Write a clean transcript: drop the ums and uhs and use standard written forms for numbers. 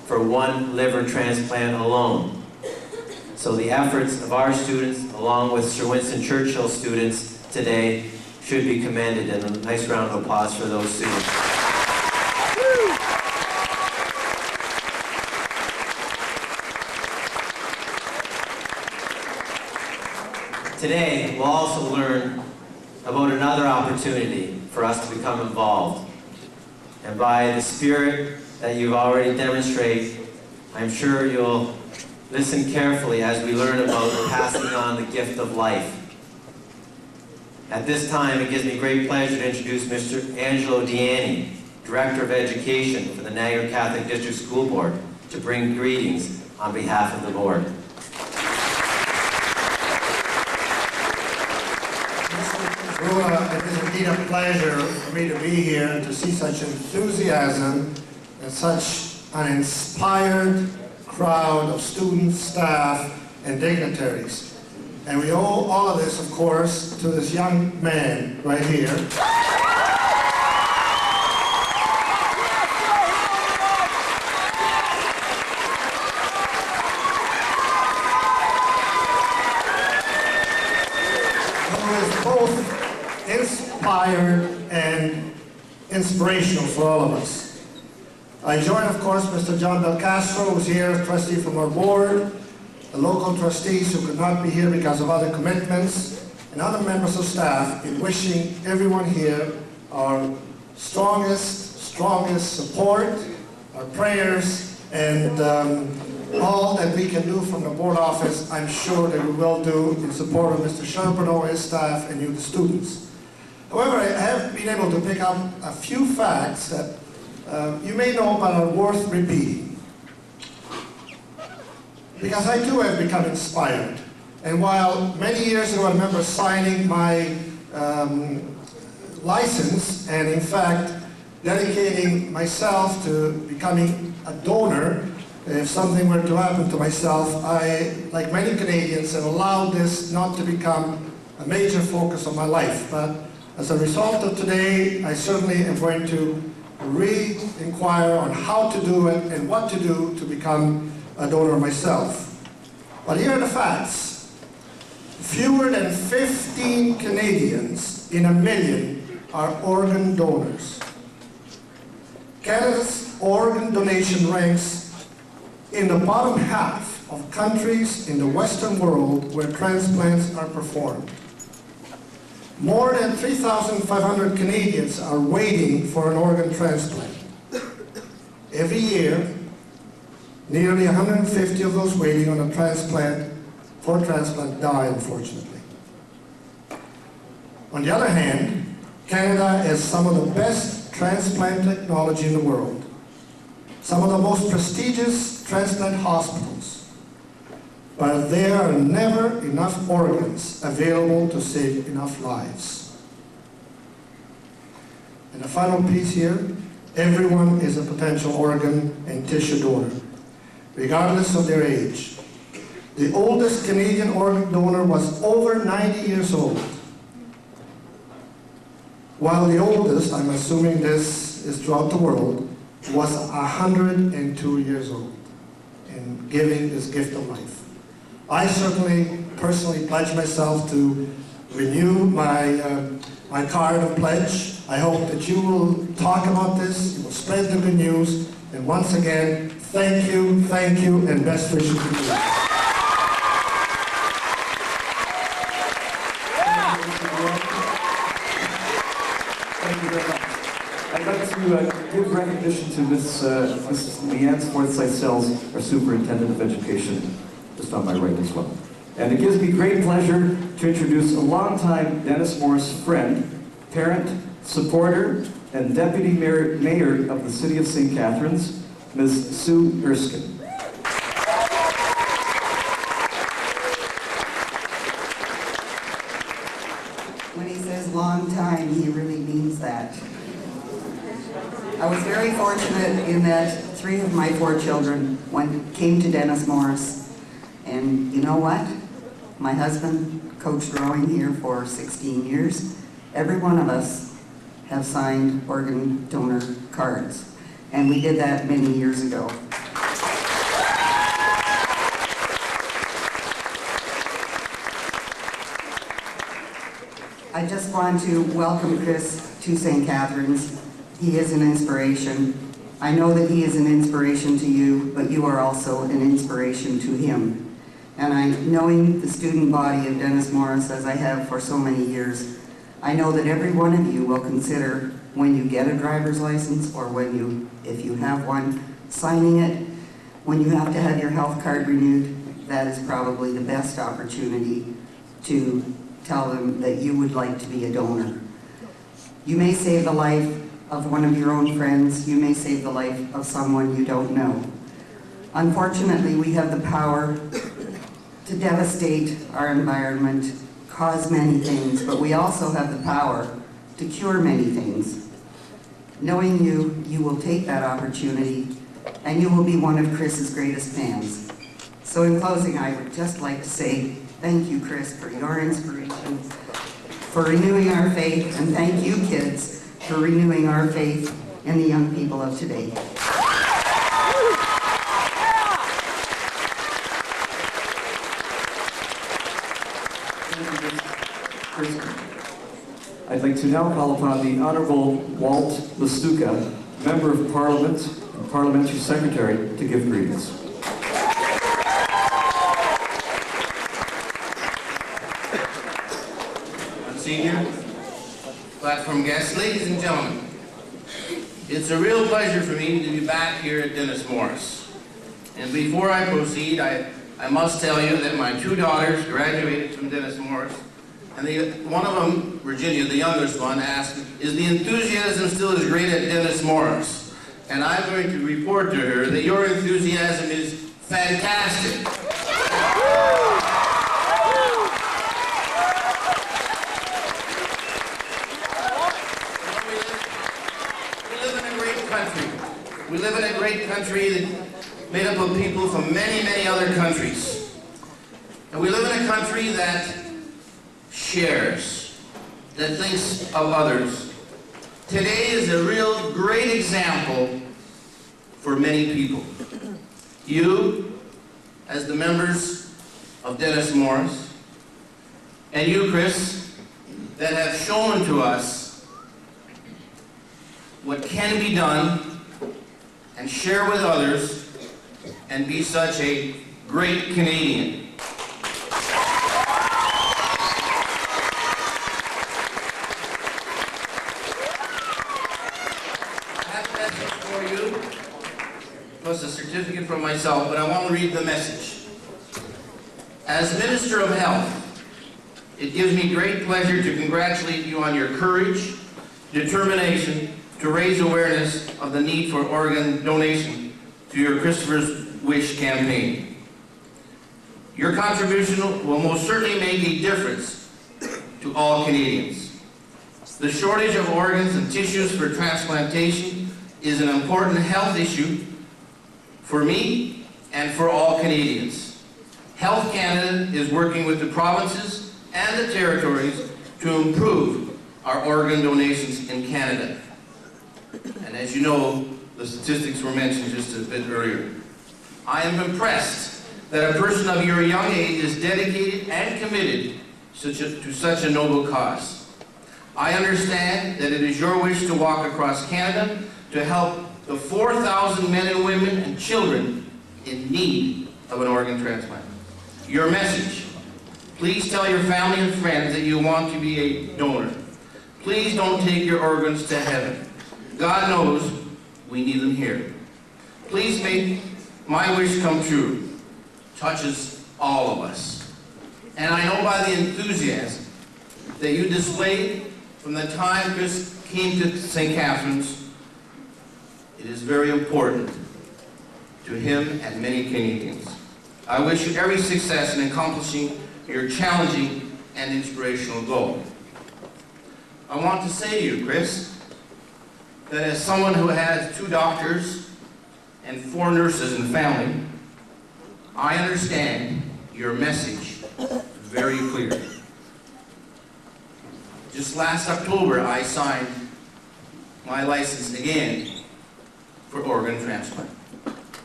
for one liver transplant alone. So the efforts of our students, along with Sir Winston Churchill students today, should be commended, and a nice round of applause for those students. Today, we'll also learn about another opportunity for us to become involved. And by the spirit that you've already demonstrated, I'm sure you'll listen carefully as we learn about passing on the gift of life. At this time, it gives me great pleasure to introduce Mr. Angelo Diani, Director of Education for the Niagara Catholic District School Board, to bring greetings on behalf of the board. It is indeed a pleasure for me to be here and to see such enthusiasm and such an inspired crowd of students, staff, and dignitaries. And we owe all of this, of course, to this young man right here. Who is both inspired and inspirational for all of us. I join, of course, Mr. John Belcastro, who's here, trustee from our board, the local trustees who could not be here because of other commitments, and other members of staff in wishing everyone here our strongest support, our prayers, and all that we can do from the board office, I'm sure that we will do in support of Mr. Charbonneau, his staff, and you, the students. However, I have been able to pick up a few facts that you may know but are worth repeating. Because I too have become inspired. And while many years ago I remember signing my license and in fact dedicating myself to becoming a donor, if something were to happen to myself, I, like many Canadians, have allowed this not to become a major focus of my life. But as a result of today, I certainly am going to re-inquire on how to do it and what to do to become a donor myself. But here are the facts. Fewer than 15 Canadians in a million are organ donors. Canada's organ donation ranks in the bottom half of countries in the Western world where transplants are performed. More than 3,500 Canadians are waiting for an organ transplant. Every year, nearly 150 of those waiting on a transplant, for transplant, die, unfortunately. On the other hand, Canada has some of the best transplant technology in the world, some of the most prestigious transplant hospitals. But there are never enough organs available to save enough lives. And the final piece here, everyone is a potential organ and tissue donor, regardless of their age. The oldest Canadian organ donor was over 90 years old, while the oldest, I'm assuming this is throughout the world, was 102 years old in giving this gift of life. I certainly, personally pledge myself to renew my card of pledge. I hope that you will talk about this, you will spread the good news, and once again, thank you, and best wishes to you. Thank you very much. I'd like to give recognition to Mrs. Leanne Forsyth-Sells, our Superintendent of Education, just on my right as well. And it gives me great pleasure to introduce a longtime Dennis Morris friend, parent, supporter, and Deputy Mayor of the City of St. Catharines, Ms. Sue Erskine. When he says long time, he really means that. I was very fortunate in that 3 of my 4 children came to Dennis Morris. And you know what? My husband coached rowing here for 16 years. Every one of us have signed organ donor cards. And we did that many years ago. I just want to welcome Kris to St. Catharines. He is an inspiration. I know that he is an inspiration to you, but you are also an inspiration to him. And knowing the student body of Dennis Morris, as I have for so many years, I know that every one of you will consider when you get a driver's license, or if you have one, signing it. When you have to have your health card renewed, that is probably the best opportunity to tell them that you would like to be a donor. You may save the life of one of your own friends. You may save the life of someone you don't know. Unfortunately, we have the power to devastate our environment, cause many things, but we also have the power to cure many things. Knowing you, you will take that opportunity, and you will be one of Kris's greatest fans. So in closing, I would just like to say thank you, Kris, for your inspiration, for renewing our faith, and thank you, kids, for renewing our faith in the young people of today. I'd like to now call upon the Honorable Walt Lestuka, Member of Parliament and Parliamentary Secretary, to give greetings. Senior, platform guests, ladies and gentlemen, it's a real pleasure for me to be back here at Dennis Morris. And before I proceed, I must tell you that my two daughters graduated from Dennis Morris, and one of them, Virginia, the youngest one, asked, is the enthusiasm still as great at Dennis Morris? And I'm going to report to her that your enthusiasm is fantastic. We live in a great country that's made up of people from many, many other countries. And we live in a country that shares, that thinks of others. Today is a real great example for many people. You, as the members of Dennis Morris, and you, Kris, that have shown to us what can be done and share with others, and be such a great Canadian. I have a message for you, plus a certificate from myself, but I want to read the message. As Minister of Health, it gives me great pleasure to congratulate you on your courage, determination, to raise awareness of the need for organ donation through your Christopher's Wish campaign. Your contribution will most certainly make a difference to all Canadians. The shortage of organs and tissues for transplantation is an important health issue for me and for all Canadians. Health Canada is working with the provinces and the territories to improve our organ donations in Canada. And as you know, the statistics were mentioned just a bit earlier. I am impressed that a person of your young age is dedicated and committed to such a noble cause. I understand that it is your wish to walk across Canada to help the 4,000 men and women and children in need of an organ transplant. Your message: please tell your family and friends that you want to be a donor. Please don't take your organs to heaven. God knows we need them here. Please make my wish come true. Touches all of us. And I know by the enthusiasm that you displayed from the time Kris came to St. Catharines, it is very important to him and many Canadians. I wish you every success in accomplishing your challenging and inspirational goal. I want to say to you, Kris, that as someone who has 2 doctors and 4 nurses in the family, I understand your message very clearly. Just last October, I signed my license again for organ transplant.